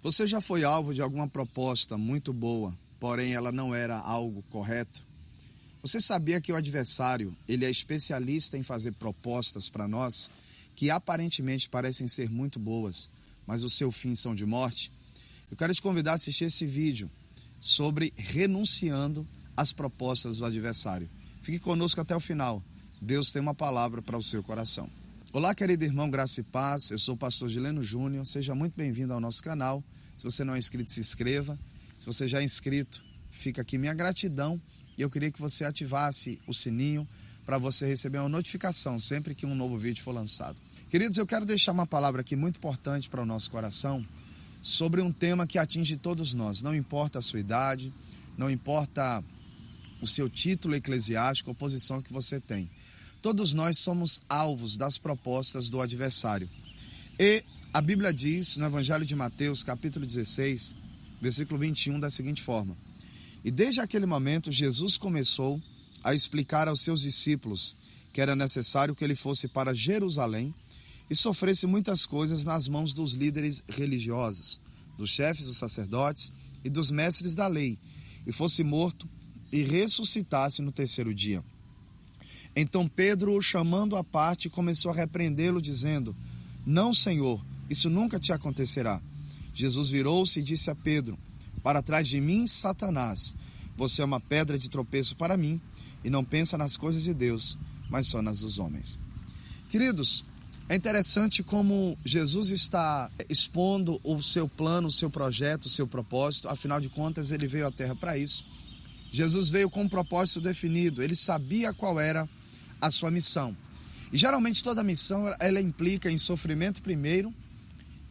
Você já foi alvo de alguma proposta muito boa, porém ela não era algo correto? Você sabia que o adversário, ele é especialista em fazer propostas para nós que aparentemente parecem ser muito boas, mas o seu fim são de morte? Eu quero te convidar a assistir esse vídeo sobre renunciando às propostas do adversário. Fique conosco até o final. Deus tem uma palavra para o seu coração. Olá, querido irmão, graça e paz. Eu sou o pastor Gileno Júnior. Seja muito bem-vindo ao nosso canal. Se você não é inscrito, se inscreva. Se você já é inscrito, fica aqui minha gratidão. E eu queria que você ativasse o sininho para você receber uma notificação sempre que um novo vídeo for lançado. Queridos, eu quero deixar uma palavra aqui muito importante para o nosso coração sobre um tema que atinge todos nós. Não importa a sua idade, não importa o seu título eclesiástico ou posição que você tem. Todos nós somos alvos das propostas do adversário. E a Bíblia diz, no Evangelho de Mateus, capítulo 16, versículo 21, da seguinte forma: E desde aquele momento, Jesus começou a explicar aos seus discípulos que era necessário que ele fosse para Jerusalém e sofresse muitas coisas nas mãos dos líderes religiosos, dos chefes dos sacerdotes e dos mestres da lei, e fosse morto e ressuscitasse no terceiro dia. Então Pedro, o chamando à parte, começou a repreendê-lo, dizendo: Não, Senhor, isso nunca te acontecerá. Jesus virou-se e disse a Pedro: Para trás de mim, Satanás, você é uma pedra de tropeço para mim, e não pensa nas coisas de Deus, mas só nas dos homens. Queridos, é interessante como Jesus está expondo o seu plano, o seu projeto, o seu propósito. Afinal de contas, ele veio à Terra para isso. Jesus veio com um propósito definido. Ele sabia qual era a sua missão. E geralmente toda missão, ela implica em sofrimento primeiro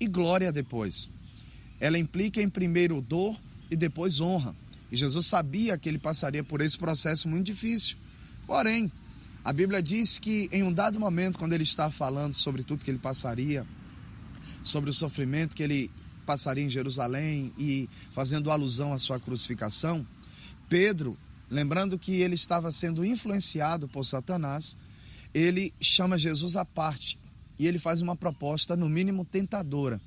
e glória depois. Ela implica em primeiro dor e depois honra. E Jesus sabia que ele passaria por esse processo muito difícil. Porém, a Bíblia diz que em um dado momento, quando ele está falando sobre tudo que ele passaria, sobre o sofrimento que ele passaria em Jerusalém e fazendo alusão à sua crucificação, Pedro, lembrando que ele estava sendo influenciado por Satanás, ele chama Jesus à parte e ele faz uma proposta, no mínimo, tentadora.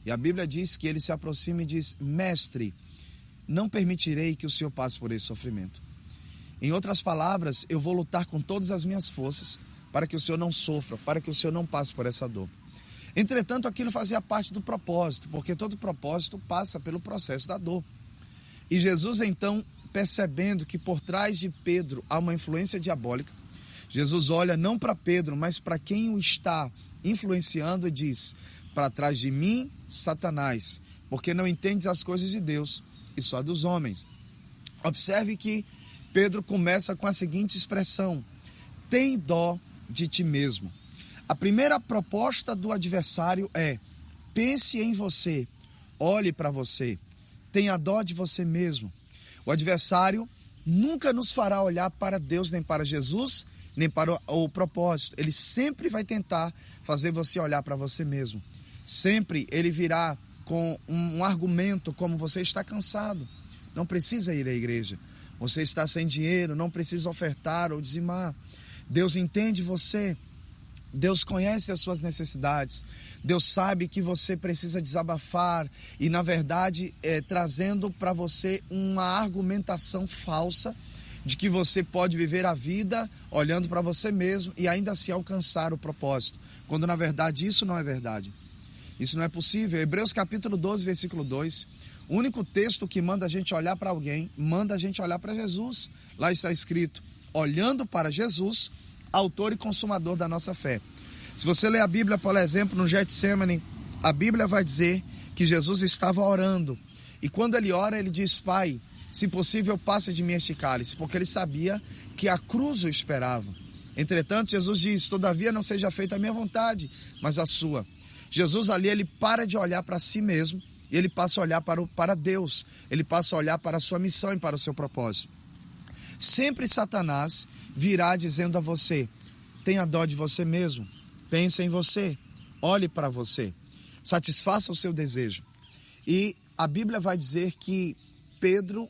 E a Bíblia diz que ele se aproxima e diz: Mestre, não permitirei que o Senhor passe por esse sofrimento. Em outras palavras, eu vou lutar com todas as minhas forças para que o Senhor não sofra, para que o Senhor não passe por essa dor. Entretanto, aquilo fazia parte do propósito, porque todo propósito passa pelo processo da dor. E Jesus, então, percebendo que por trás de Pedro há uma influência diabólica, Jesus olha não para Pedro, mas para quem o está influenciando e diz: Para trás de mim, Satanás, porque não entendes as coisas de Deus e só dos homens. Observe que Pedro começa com a seguinte expressão: tem dó de ti mesmo. A primeira proposta do adversário é: pense em você, olhe para você, tenha dó de você mesmo. O adversário nunca nos fará olhar para Deus, nem para Jesus, nem para o propósito. Ele sempre vai tentar fazer você olhar para você mesmo. Sempre ele virá com um argumento como: você está cansado, não precisa ir à igreja. Você está sem dinheiro, não precisa ofertar ou dizimar. Deus entende você. Deus conhece as suas necessidades. Deus sabe que você precisa desabafar e, na verdade, trazendo para você uma argumentação falsa de que você pode viver a vida olhando para você mesmo e ainda assim alcançar o propósito, quando, na verdade, isso não é verdade. Isso não é possível. Hebreus capítulo 12, versículo 2, o único texto que manda a gente olhar para alguém, manda a gente olhar para Jesus. Lá está escrito: olhando para Jesus, autor e consumador da nossa fé. Se você ler a Bíblia, por exemplo, no Getsemane, a Bíblia vai dizer que Jesus estava orando. E quando ele ora, ele diz: Pai, se possível, passa de mim este cálice, porque ele sabia que a cruz o esperava. Entretanto, Jesus diz: todavia não seja feita a minha vontade, mas a sua. Jesus ali, ele para de olhar para si mesmo e ele passa a olhar para Deus. Ele passa a olhar para a sua missão e para o seu propósito. Sempre Satanás virá dizendo a você: tenha dó de você mesmo, pense em você, olhe para você, satisfaça o seu desejo. E a Bíblia vai dizer que Pedro,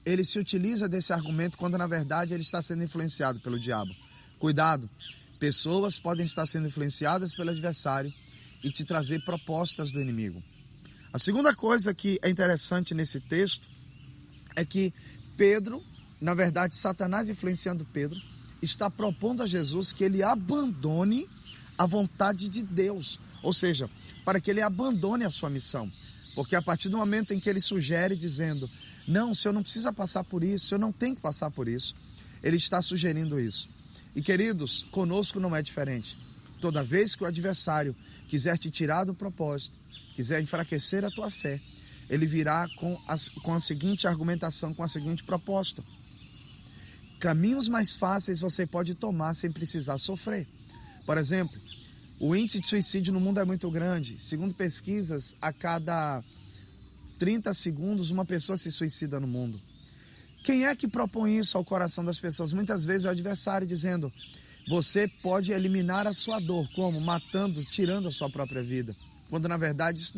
ele se utiliza desse argumento quando, na verdade, ele está sendo influenciado pelo diabo. Cuidado, pessoas podem estar sendo influenciadas pelo adversário e te trazer propostas do inimigo. A segunda coisa que é interessante nesse texto é que Pedro, na verdade, Satanás influenciando Pedro, está propondo a Jesus que ele abandone a vontade de Deus, ou seja, para que ele abandone a sua missão, porque a partir do momento em que ele sugere dizendo, não, o senhor não precisa passar por isso, o senhor não tem que passar por isso, ele está sugerindo isso. E queridos, conosco não é diferente. Toda vez que o adversário quiser te tirar do propósito, quiser enfraquecer a tua fé, ele virá com a seguinte argumentação, com a seguinte proposta: caminhos mais fáceis você pode tomar sem precisar sofrer. Por exemplo, o índice de suicídio no mundo é muito grande. Segundo pesquisas, a cada 30 segundos uma pessoa se suicida no mundo. Quem é que propõe isso ao coração das pessoas? Muitas vezes é o adversário dizendo, você pode eliminar a sua dor, como? Matando, tirando a sua própria vida. Quando na verdade isso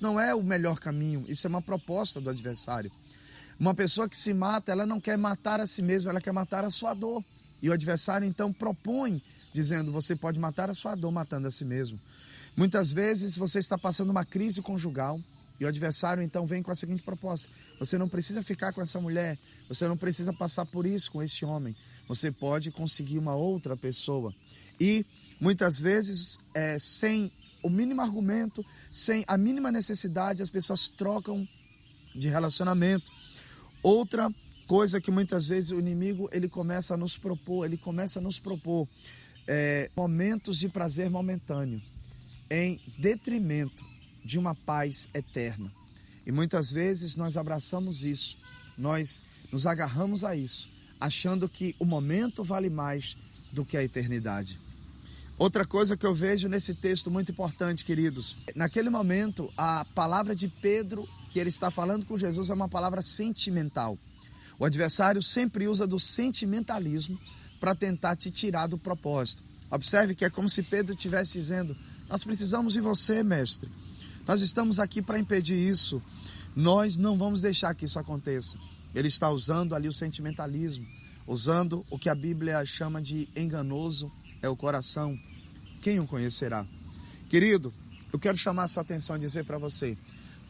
não é o melhor caminho, isso é uma proposta do adversário. Uma pessoa que se mata, ela não quer matar a si mesma, ela quer matar a sua dor. E o adversário então propõe, dizendo, você pode matar a sua dor matando a si mesmo. Muitas vezes você está passando uma crise conjugal e o adversário então vem com a seguinte proposta: você não precisa ficar com essa mulher, você não precisa passar por isso com esse homem, você pode conseguir uma outra pessoa. E muitas vezes, sem o mínimo argumento, sem a mínima necessidade, as pessoas trocam de relacionamento. Outra coisa que muitas vezes o inimigo ele começa a nos propor momentos de prazer momentâneo, em detrimento de uma paz eterna. E muitas vezes nós abraçamos isso, nós nos agarramos a isso, achando que o momento vale mais do que a eternidade. Outra coisa que eu vejo nesse texto muito importante, queridos, naquele momento a palavra de Pedro, que ele está falando com Jesus, é uma palavra sentimental. O adversário sempre usa do sentimentalismo para tentar te tirar do propósito. Observe que é como se Pedro estivesse dizendo, nós precisamos de você, mestre. Nós estamos aqui para impedir isso. Nós não vamos deixar que isso aconteça. Ele está usando ali o sentimentalismo, usando o que a Bíblia chama de enganoso é o coração. Quem o conhecerá? Querido, eu quero chamar a sua atenção e dizer para você,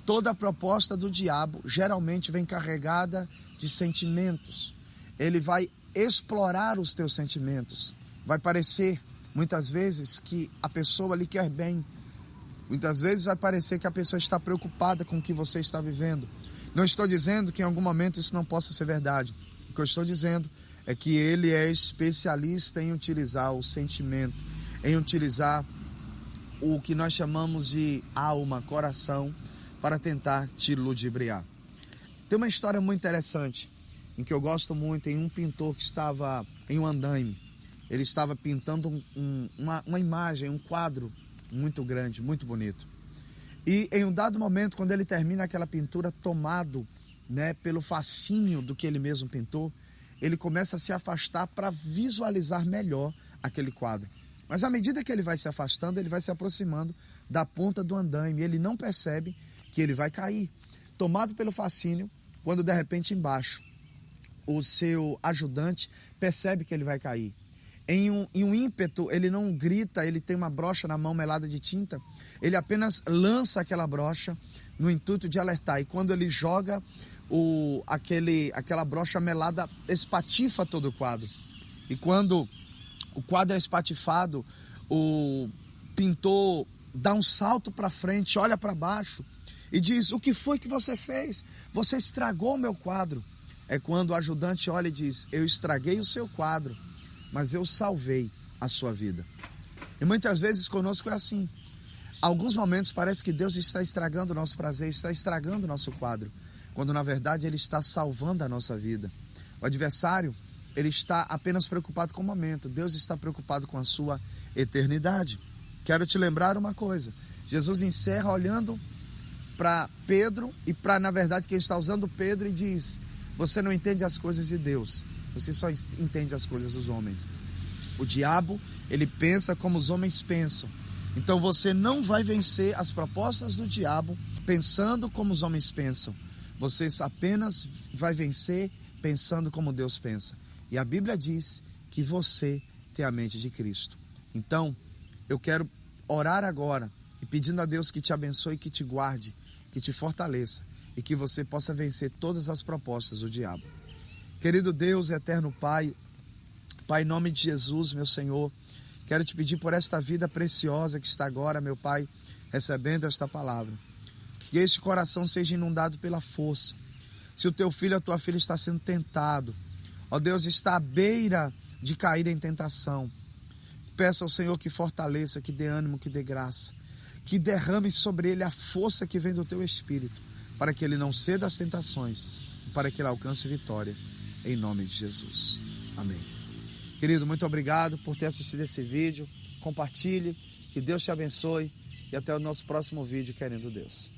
toda a proposta do diabo geralmente vem carregada de sentimentos. Ele vai explorar os teus sentimentos. Vai parecer, muitas vezes, que a pessoa lhe quer bem. Muitas vezes vai parecer que a pessoa está preocupada com o que você está vivendo. Não estou dizendo que em algum momento isso não possa ser verdade. O que eu estou dizendo é que ele é especialista em utilizar o sentimento, em utilizar o que nós chamamos de alma, coração, para tentar te ludibriar. Tem uma história muito interessante, em que eu gosto muito, em um pintor que estava em um andaime. Ele estava pintando uma imagem, um quadro muito grande, muito bonito. E em um dado momento, quando ele termina aquela pintura, tomado, pelo fascínio do que ele mesmo pintou, ele começa a se afastar para visualizar melhor aquele quadro. Mas à medida que ele vai se afastando, ele vai se aproximando da ponta do andaime. Ele não percebe que ele vai cair. Tomado pelo fascínio, quando de repente embaixo o seu ajudante percebe que ele vai cair. Em um ímpeto, ele não grita, ele tem uma brocha na mão melada de tinta, ele apenas lança aquela brocha no intuito de alertar. E quando ele joga, aquela brocha melada espatifa todo o quadro. E quando o quadro é espatifado, o pintor dá um salto para frente, olha para baixo e diz, o que foi que você fez? Você estragou o meu quadro. É quando o ajudante olha e diz, eu estraguei o seu quadro, mas eu salvei a sua vida. E muitas vezes conosco é assim. Alguns momentos parece que Deus está estragando o nosso prazer, está estragando o nosso quadro, quando na verdade Ele está salvando a nossa vida. O adversário, ele está apenas preocupado com o momento, Deus está preocupado com a sua eternidade. Quero te lembrar uma coisa, Jesus encerra olhando para Pedro e para, na verdade, quem está usando Pedro e diz, você não entende as coisas de Deus, você só entende as coisas dos homens. O diabo, ele pensa como os homens pensam. Então você não vai vencer as propostas do diabo pensando como os homens pensam. Você apenas vai vencer pensando como Deus pensa. E a Bíblia diz que você tem a mente de Cristo. Então, eu quero orar agora e pedindo a Deus que te abençoe e que te guarde que te fortaleça e que você possa vencer todas as propostas do diabo. Querido Deus, eterno Pai, Pai, em nome de Jesus, meu Senhor, quero te pedir por esta vida preciosa que está agora, meu Pai, recebendo esta palavra. Que este coração seja inundado pela força. Se o teu filho, a tua filha está sendo tentado, ó Deus, está à beira de cair em tentação, peça ao Senhor que fortaleça, que dê ânimo, que dê graça, que derrame sobre ele a força que vem do teu Espírito, para que ele não ceda às tentações, para que ele alcance vitória, em nome de Jesus. Amém. Querido, muito obrigado por ter assistido esse vídeo. Compartilhe, que Deus te abençoe e até o nosso próximo vídeo, querendo Deus.